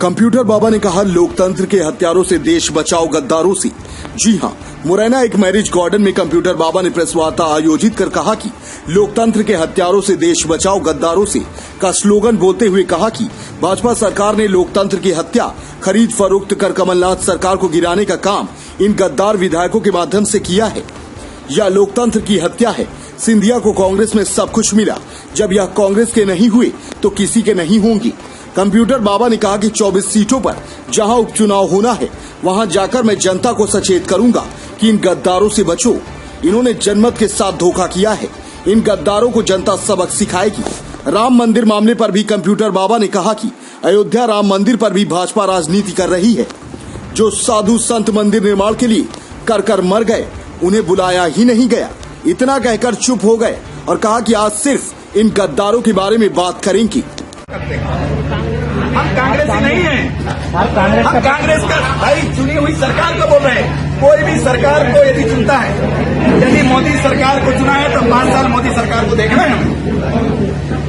Computer बाबा ने कहा, लोकतंत्र के हत्यारों से देश बचाओ गद्दारों से। जी हां, मुरैना एक मैरिज गार्डन में कंप्यूटर बाबा ने प्रेस वार्ता आयोजित कर कहा कि लोकतंत्र के हत्यारों से देश बचाओ गद्दारों से का स्लोगन बोलते हुए कहा कि भाजपा सरकार ने लोकतंत्र की हत्या खरीद फरोख्त कर कमलनाथ सरकार को गिराने का काम इन गद्दार विधायकों के माध्यम से किया है। यह लोकतंत्र की हत्या है। सिंधिया को कांग्रेस में सब कुछ मिला, जब यह कांग्रेस के नहीं हुए तो किसी के नहीं होंगे। कंप्यूटर बाबा ने कहा कि 24 सीटों पर जहां उपचुनाव होना है वहां जाकर मैं जनता को सचेत करूंगा कि इन गद्दारों से बचो। इन्होंने जनमत के साथ धोखा किया है। इन गद्दारों को जनता सबक सिखाएगी। राम मंदिर मामले पर भी कंप्यूटर बाबा ने कहा कि अयोध्या राम मंदिर पर भी भाजपा राजनीति कर रही है। जो साधु संत मंदिर निर्माण के लिए कर मर गए, उन्हें बुलाया ही नहीं गया। इतना कहकर चुप हो गए और कहा कि आज सिर्फ इन गद्दारों के बारे में बात करेंगे। हम कांग्रेसी नहीं हैं। हम कांग्रेस का भाई चुनी हुई सरकार को बोल रहे हैं। कोई भी सरकार को यदि चुनता है, यदि मोदी सरकार को चुना है तो 5 साल मोदी सरकार को देखना है।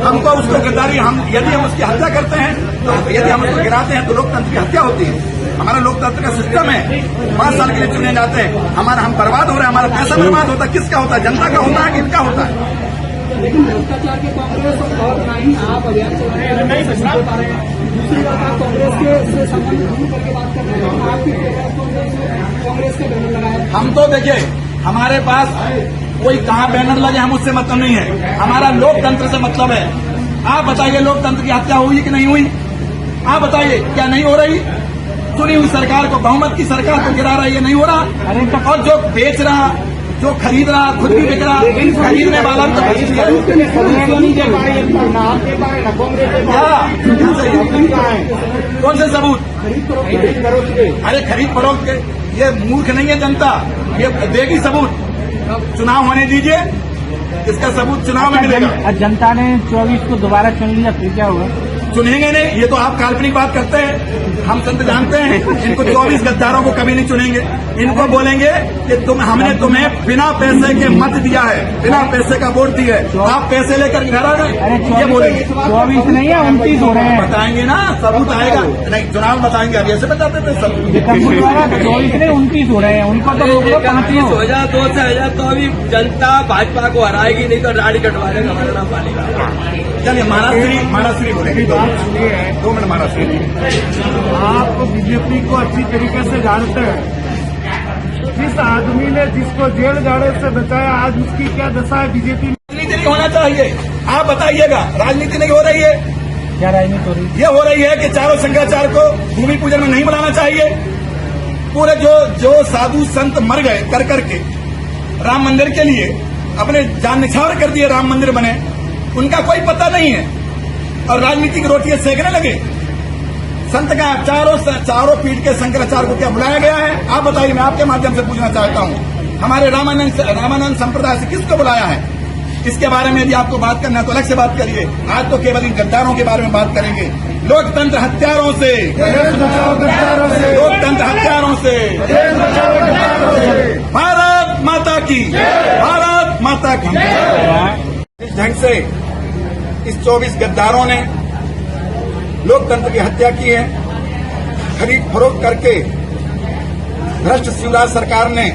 हमको उसको गद्दारी, यदि हम उसकी हत्या करते हैं, तो यदि हम उसको गिराते हैं तो लोकतंत्र की हत्या होती है। हमारा लोकतंत्र का सिस्टम है, 5 साल के लिए चुने जाते हैं। हम बर्बाद हो रहे हैं, हमारा पैसा बर्बाद होता है। किसका होता है? जनता का होता है कि इनका होता है? लेकिन भ्रष्टाचार के कांग्रेस और ना ही आप अभियान चल रहे हैं, नहीं बता रहे हैं। दूसरी बात, आप कांग्रेस के संबंध दूर करके बात कर रहे हैं। आपकी कांग्रेस के बैनर लगाए। हम तो देखिए, हमारे पास कोई कहाँ बैनर लगे, हम उससे मतलब नहीं है। हमारा लोकतंत्र से मतलब है। आप बताइए, लोकतंत्र की हत्या हुई कि नहीं हुई? आप बताइए, क्या नहीं हो रही? चुनी हुई सरकार को, बहुमत की सरकार को गिरा रहा है, ये नहीं हो रहा। और जो बेच रहा, जो खरीद रहा, खुद भी बिक रहा, खरीदने वाला तो कौन से सबूत? अरे खरीद फरोख्त के, ये मूर्ख नहीं है जनता, ये देगी सबूत। चुनाव होने दीजिए, इसका सबूत चुनाव में मिलेगा। जनता ने 24 को दोबारा चुन लिया, फिर क्या हुआ? चुनेंगे नहीं, ये तो आप काल्पनिक बात करते हैं। हम संत जानते हैं, इनको 24 गद्दारों को कभी नहीं चुनेंगे। इनको बोलेंगे कि हमने तुम्हें बिना पैसे के मत दिया है, बिना पैसे का वोट दी है, आप पैसे लेकर घर आ गए, ये बोलेंगे। 24 नहीं है, 29 हो रहे हैं। बताएंगे ना, सबूत आएगा। नहीं, चुनाव बताएंगे, अब ऐसे बताते थे सबूत। 24 नहीं, 29 हो रहे हैं। उनको तो 35 हो जाए, 2 से हजार, तो अभी जनता भाजपा को हराएगी, नहीं तो राड़ी कटवा देगा हमारा नाम पालेगा। चलिए, महाराष्ट्री बोलेंगे। 2 मिनट महाराष्ट्री। आप बीजेपी को अच्छी तरीके से जानते हैं। जिस आदमी ने जिसको जेल जाने से बचाया, आज उसकी क्या दशा है? बीजेपी राजनीति नहीं होना चाहिए। आप बताइएगा, राजनीति नहीं हो रही है? क्या राजनीति हो रही है? ये हो रही है कि चारों शंकराचार्य को भूमि पूजन में नहीं बुलाना चाहिए। पूरे जो साधु संत मर गए कर के राम मंदिर के लिए, अपने जान निछावर कर दिए, राम मंदिर बने, उनका कोई पता नहीं है और राजनीति की रोटियां सेकने लगे। संत का चारों पीठ के शंकराचार्य को क्या बुलाया गया है? आप बताइए, मैं आपके माध्यम से पूछना चाहता हूं। हमारे रामानंद संप्रदाय से किसको बुलाया है? इसके बारे में यदि आपको बात करना है तो अलग से बात करिए। आज तो केवल इन गद्दारों के बारे में बात करेंगे। लोकतंत्र हत्यारों से, लोकतंत्र हत्यारों से। भारत माता की, भारत माता की। इस ढंग से इस 24 गद्दारों ने लोकतंत्र की हत्या की है। खरीद फरोख्त करके भ्रष्ट शिवराज सरकार ने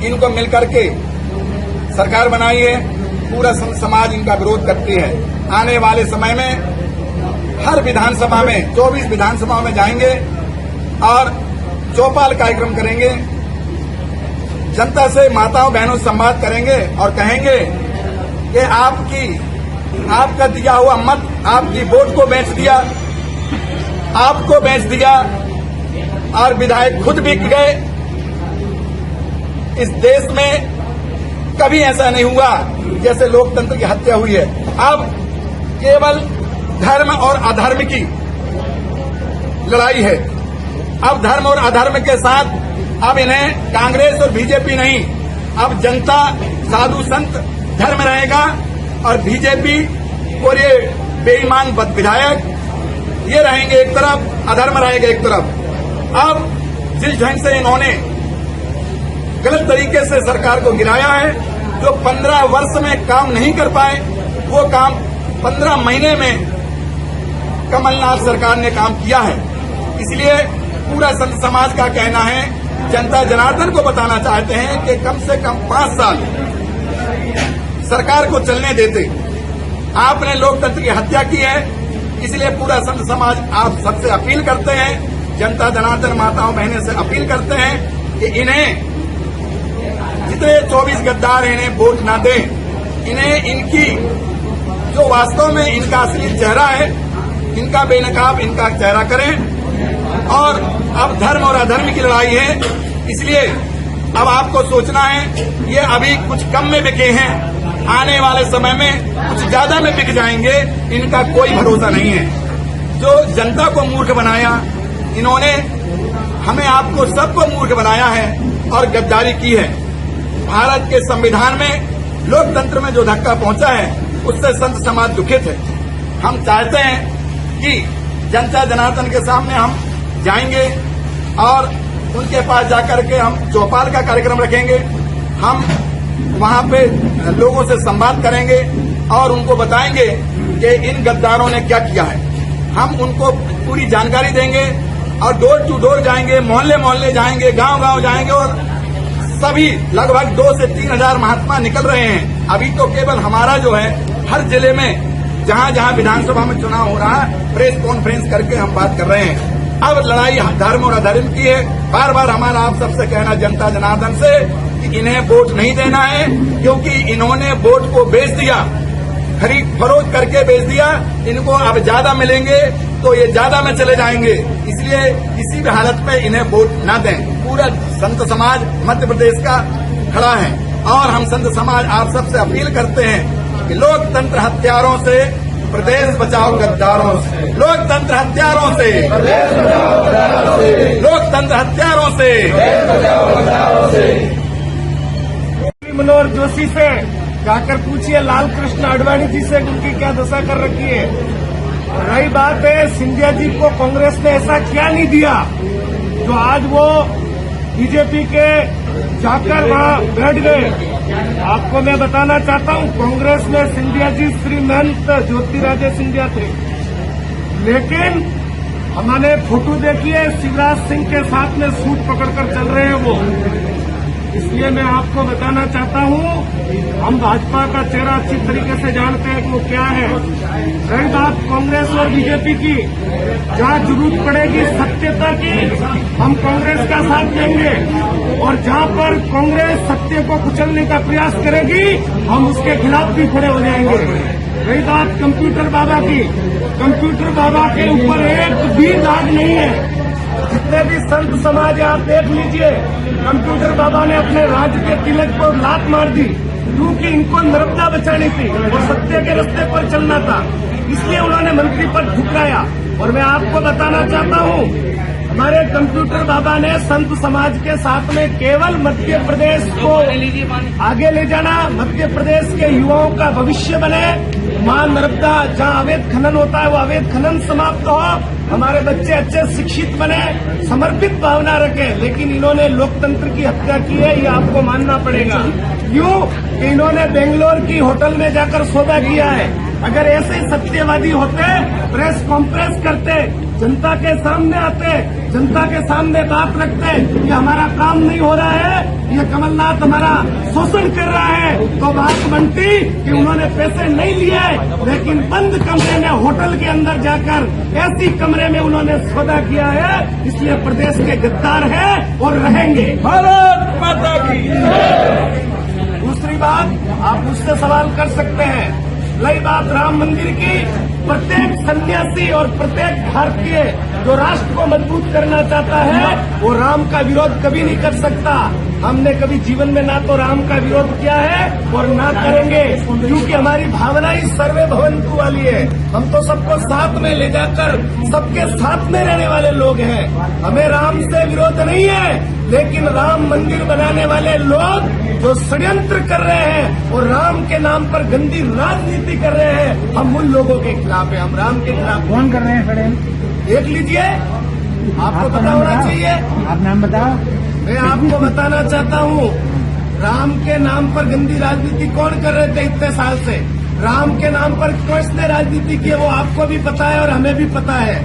इनको मिलकर के सरकार बनाई है। पूरा समाज इनका विरोध करती है। आने वाले समय में हर विधानसभा में, 24 विधानसभा में जाएंगे और चौपाल कार्यक्रम करेंगे। जनता से, माताओं बहनों से संवाद करेंगे और कहेंगे कि आपका दिया हुआ मत, आपकी वोट को बेच दिया, आपको बेच दिया और विधायक खुद बिक गए। इस देश में कभी ऐसा नहीं हुआ जैसे लोकतंत्र की हत्या हुई है। अब केवल धर्म और अधर्म की लड़ाई है। अब धर्म और अधर्म के साथ अब इन्हें कांग्रेस और बीजेपी नहीं, अब जनता, साधु संत, धर्म रहेगा और बीजेपी और ये बेईमान विधायक ये रहेंगे एक तरफ, अधर्म रहेगा एक तरफ। अब जिस ढंग से इन्होंने गलत तरीके से सरकार को गिराया है, जो 15 वर्ष में काम नहीं कर पाए, वो काम 15 महीने में कमलनाथ सरकार ने काम किया है। इसलिए पूरा संत समाज का कहना है, जनता जनार्दन को बताना चाहते हैं कि कम से कम 5 साल सरकार को चलने देते। आपने लोकतंत्र की हत्या की है, इसलिए पूरा संत समाज आप सबसे अपील करते हैं, जनता जनार्दन माताओं बहनें से अपील करते हैं कि इन्हें जितने 24 गद्दार इन्हें वोट ना दें, इन्हें इनकी जो वास्तव में इनका असली चेहरा है, इनका बेनकाब इनका चेहरा करें। और अब धर्म और अधर्म की लड़ाई है, इसलिए अब आपको सोचना है, ये अभी कुछ कम में बिके हैं, आने वाले समय में कुछ ज्यादा में बिक जाएंगे, इनका कोई भरोसा नहीं है। जो जनता को मूर्ख बनाया इन्होंने, हमें आपको सबको मूर्ख बनाया है और गद्दारी की है। भारत के संविधान में लोकतंत्र में जो धक्का पहुंचा है उससे संत समाज दुखित है। हम चाहते हैं कि जनता जनार्दन के सामने हम जाएंगे और उनके पास जाकर के हम चौपाल का कार्यक्रम रखेंगे। हम वहां पे लोगों से संवाद करेंगे और उनको बताएंगे कि इन गद्दारों ने क्या किया है। हम उनको पूरी जानकारी देंगे और डोर टू डोर जाएंगे, मोहल्ले मोहल्ले जाएंगे, गांव गांव जाएंगे और सभी लगभग 2 से 3 हजार महात्मा निकल रहे हैं। अभी तो केवल हमारा जो है हर जिले में जहां जहां विधानसभा में चुनाव हो रहा है, प्रेस कॉन्फ्रेंस करके हम बात कर रहे हैं। अब लड़ाई धर्म और अधर्म की है। बार बार हमारा आप सबसे कहना जनता जनार्दन से कि इन्हें वोट नहीं देना है, क्योंकि इन्होंने वोट को बेच दिया, खरीद फरोख्त करके बेच दिया। इनको अब ज्यादा मिलेंगे तो ये ज्यादा में चले जाएंगे, इसलिए किसी भी हालत में इन्हें वोट न दें। पूरा संत समाज मध्य प्रदेश का खड़ा है और हम संत समाज आप सबसे अपील करते हैं कि लोकतंत्र हत्यारों से प्रदेश बचाओ गद्दारों से, लोकतंत्र हत्यारों से, लोकतंत्र हत्यारों से। मनोहर जोशी से जाकर पूछिए, लाल कृष्ण आडवाणी जी से उनकी क्या दशा कर रखी है। रही बात है, सिंधिया जी को कांग्रेस ने ऐसा क्या नहीं दिया जो आज वो बीजेपी के जाकर वहां बैठ गए। आपको मैं बताना चाहता हूं, कांग्रेस में सिंधिया जी श्रीमंत ज्योतिरादित्य सिंधिया थे, लेकिन हमने फोटो देखी है, शिवराज सिंह के साथ में सूट पकड़कर चल रहे हैं वो। इसलिए मैं आपको बताना चाहता हूं, हम भाजपा का चेहरा अच्छी तरीके से जानते हैं कि वो क्या है। रही बात कांग्रेस और बीजेपी की, जहां जरूरत पड़ेगी सत्यता की, हम कांग्रेस का साथ देंगे और जहां पर कांग्रेस सत्य को कुचलने का प्रयास करेगी, हम उसके खिलाफ भी खड़े हो जाएंगे। रही बात कंप्यूटर बाबा की, कंप्यूटर बाबा के ऊपर एक भी दाग नहीं है। जितने भी संत समाज आप देख लीजिए, कंप्यूटर बाबा ने अपने राज्य के तिलक को लात मार दी, क्योंकि इनको नर्मदा बचानी थी और सत्य के रास्ते पर चलना था, इसलिए उन्होंने मंत्री पद ठुकराया। और मैं आपको बताना चाहता हूं, हमारे कंप्यूटर बाबा ने संत समाज के साथ में केवल मध्य प्रदेश को आगे ले जाना, मध्य प्रदेश के युवाओं का भविष्य बने, मां नर्मदा जहां अवैध खनन होता है वो अवैध खनन समाप्त हो, हमारे बच्चे अच्छे शिक्षित बने, समर्पित भावना रखें। लेकिन इन्होंने लोकतंत्र की हत्या की है, ये आपको मानना पड़ेगा। क्यों कि इन्होंने बेंगलोर की होटल में जाकर सौदा किया है। अगर ऐसे सत्यवादी होते, प्रेस कॉन्फ्रेंस करते, जनता के सामने आते, जनता के सामने बात रखते कि हमारा काम नहीं हो रहा है, ये कमलनाथ हमारा शोषण कर रहा है, तो बात बनती कि उन्होंने पैसे नहीं लिए, लेकिन बंद कमरे में होटल के अंदर जाकर ऐसी कमरे में उन्होंने सौदा किया है। इसलिए प्रदेश के गद्दार हैं और रहेंगे। भारत माता की। दूसरी बात, आप मुझसे सवाल कर सकते हैं, रही बात राम मंदिर की, प्रत्येक सन्यासी और प्रत्येक भारतीय जो राष्ट्र को मजबूत करना चाहता है वो राम का विरोध कभी नहीं कर सकता। हमने कभी जीवन में ना तो राम का विरोध किया है और ना करेंगे, क्योंकि हमारी भावना ही सर्वे भवन्तु वाली है। हम तो सबको साथ में ले जाकर सबके साथ में रहने वाले लोग हैं। हमें राम से विरोध नहीं है, लेकिन राम मंदिर बनाने वाले लोग जो षड्यंत्र कर रहे हैं और राम के नाम पर गंदी राजनीति कर रहे हैं, हम उन लोगों के खिलाफ हैं। हम राम के खिलाफ। कौन कर रहे हैं षड्यंत्र? देख लीजिए, आपको पता होना चाहिए। आप नाम बताओ। मैं आपको बताना चाहता हूँ, राम के नाम पर गंदी राजनीति कौन कर रहे थे इतने साल से? राम के नाम पर किसने राजनीति की है वो आपको भी पता है और हमें भी पता है।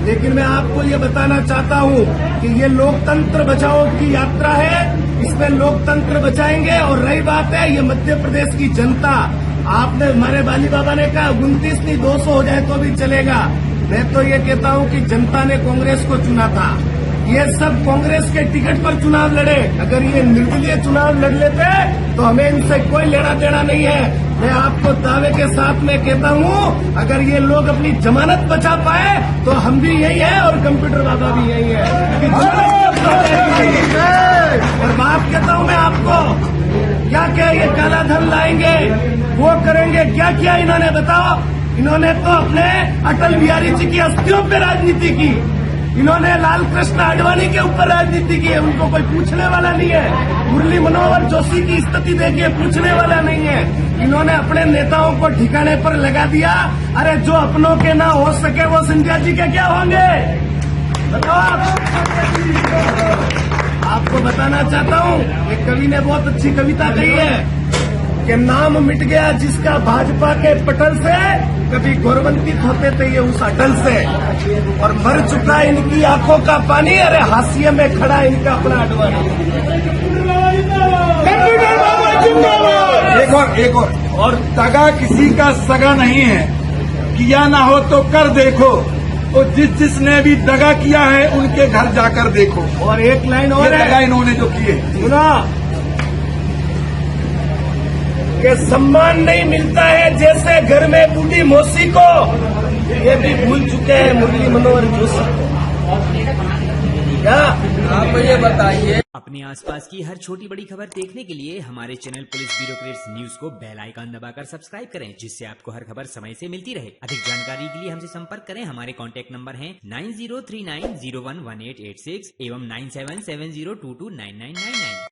लेकिन मैं आपको ये बताना चाहता हूँ कि ये लोकतंत्र बचाओ की यात्रा है, इसमें लोकतंत्र बचाएंगे। और रही बात है ये मध्य प्रदेश की जनता, आपने हमारे बाली बाबा ने कहा 29 नहीं 200 हो जाए तो भी चलेगा। मैं तो ये कहता हूँ कि जनता ने कांग्रेस को चुना था, ये सब कांग्रेस के टिकट पर चुनाव लड़े। अगर ये निर्दलीय चुनाव लड़ लेते तो हमें इनसे कोई लेना देना नहीं है। मैं आपको दावे के साथ में कहता हूँ अगर ये लोग अपनी जमानत बचा पाए तो हम भी यही है और कंप्यूटर बाबा भी यही है। और बात कहता हूँ मैं आपको, क्या क्या ये काला धन लाएंगे, वो करेंगे, क्या क्या इन्होंने बताओ। इन्होंने तो अपने अटल बिहारी जी की अस्थियों पे राजनीति की, इन्होंने लाल कृष्ण आडवाणी के ऊपर राजनीति की है, उनको कोई पूछने वाला नहीं है। मुरली मनोहर जोशी की स्थिति देखिए, पूछने वाला नहीं है। इन्होंने अपने नेताओं को ठिकाने पर लगा दिया। अरे जो अपनों के ना हो सके वो सिंधिया जी के क्या होंगे बताओ। आपको बताना चाहता हूँ एक कवि ने बहुत अच्छी कविता कही है कि नाम मिट गया जिसका भाजपा के पटल से, कभी गौरवान्वित होते थे ये उस अटल से। और मर चुका इनकी आंखों का पानी, अरे हाशिए में खड़ा इनका अपना अडवाणी। एक और दगा किसी का सगा नहीं है, किया ना हो तो कर देखो, तो जिसने भी दगा किया है उनके घर जाकर देखो। और एक लाइन और है, दगा इन्होंने जो किए सुना कि सम्मान नहीं मिलता है जैसे घर में बूढ़ी मौसी को, ये भी भूल चुके हैं मुरली मनोहर जोशी को। क्या आप ये बताइए। अपने आसपास की हर छोटी बड़ी खबर देखने के लिए हमारे चैनल पुलिस ब्यूरोक्रेट्स न्यूज को बेल आइकन दबाकर सब्सक्राइब करें, जिससे आपको हर खबर समय से मिलती रहे। अधिक जानकारी के लिए हमसे संपर्क करें। हमारे कॉन्टैक्ट नंबर हैं 9039011886 एवं 9770229999।